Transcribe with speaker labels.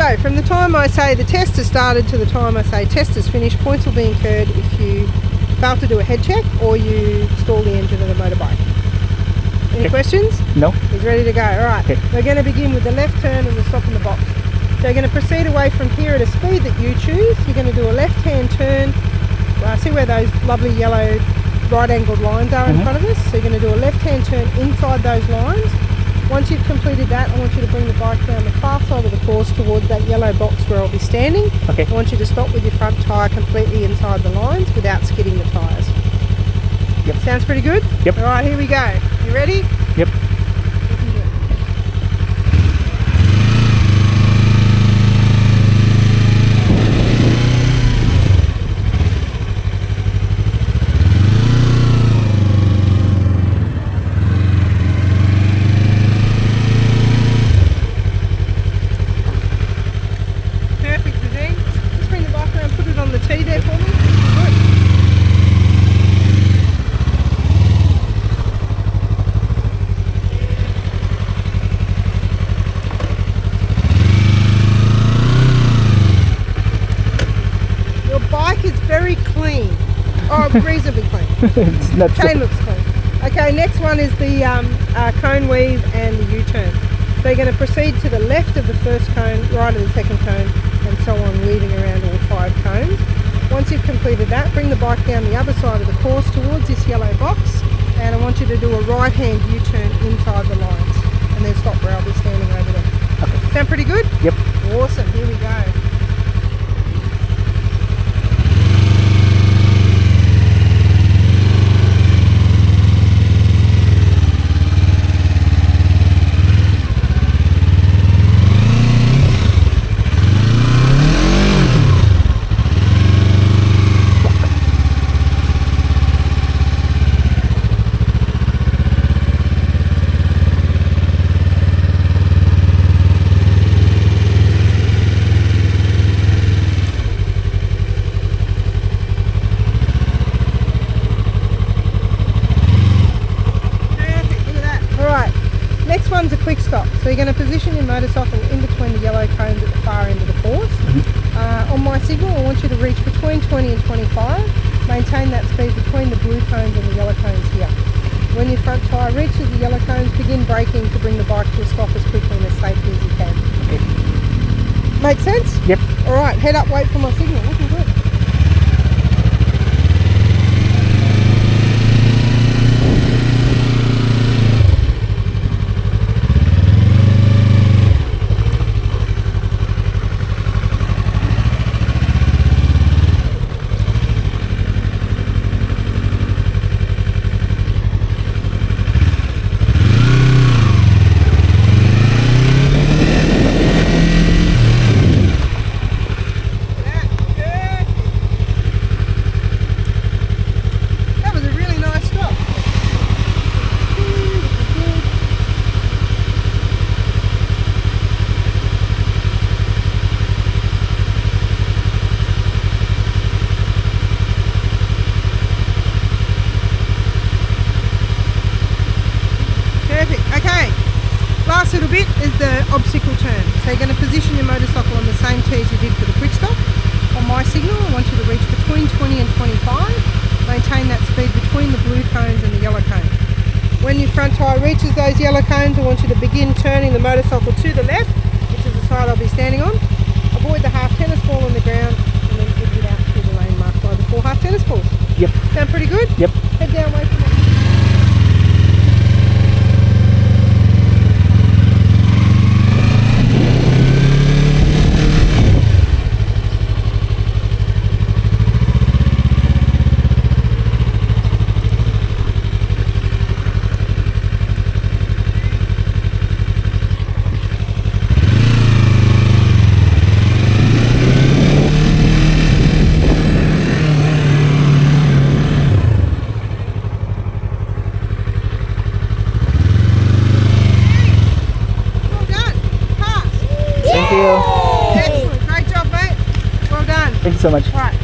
Speaker 1: So from the time I say the test has started to the time I say test is finished, points will be incurred if you fail to do a head check or you stall the engine of the motorbike. Any questions?
Speaker 2: No.
Speaker 1: He's ready to go. All right.
Speaker 2: Okay.
Speaker 1: We're going to begin with the left turn and the stop in the box. So you're going to proceed away from here at a speed that you choose. You're going to do a left-hand turn. See where those lovely yellow right-angled lines are in front of us? So you're going to do a left-hand turn inside those lines. Once you've completed that, I want you to bring the bike down the far side of the course towards that yellow box where I'll be standing.
Speaker 2: Okay.
Speaker 1: I want you to stop with your front tyre completely inside the lines without skidding the tyres.
Speaker 2: Yep.
Speaker 1: Sounds pretty good?
Speaker 2: Yep.
Speaker 1: All right, here we go. You ready?
Speaker 2: Yep. Very clean, or reasonably clean. It's not
Speaker 1: Chain looks clean. Okay, next one is the cone weave and the U-turn. So you're going to proceed to the left of the first cone, right of the second cone, and so on, weaving around all 5 cones. Once you've completed that, bring the bike down the other side of the course towards this yellow box, and I want you to do a right-hand U-turn inside the lines, and then stop where I'll be standing over there.
Speaker 2: Okay.
Speaker 1: Sound pretty good?
Speaker 2: Yep.
Speaker 1: Awesome, here we go. Next one's a quick stop. So you're going to position your motorcycle in between the yellow cones at the far end of the course. On my signal, I want you to reach between 20 and 25. Maintain that speed between the blue cones and the yellow cones here. When your front tyre reaches the yellow cones, begin braking to bring the bike to a stop as quickly and as safely as you can.
Speaker 2: Okay.
Speaker 1: Make sense?
Speaker 2: Yep.
Speaker 1: All right, head up, wait for my signal. Looking good. Last little bit is the obstacle turn. So you're going to position your motorcycle on the same tee as you did for the quick stop. On my signal, I want you to reach between 20 and 25. Maintain that speed between the blue cones and the yellow cones. When your front tyre reaches those yellow cones, I want you to begin turning the motorcycle to the left, which is the side I'll be standing on. Avoid the half tennis ball on the ground and then exit out through the lane marked by the 4 half tennis balls.
Speaker 2: Yep.
Speaker 1: Sound pretty good?
Speaker 2: Yep.
Speaker 1: Head down, wait for me.
Speaker 2: Thank you.
Speaker 1: Excellent. Great job, mate. Well done.
Speaker 2: Thank you so much.
Speaker 1: All right.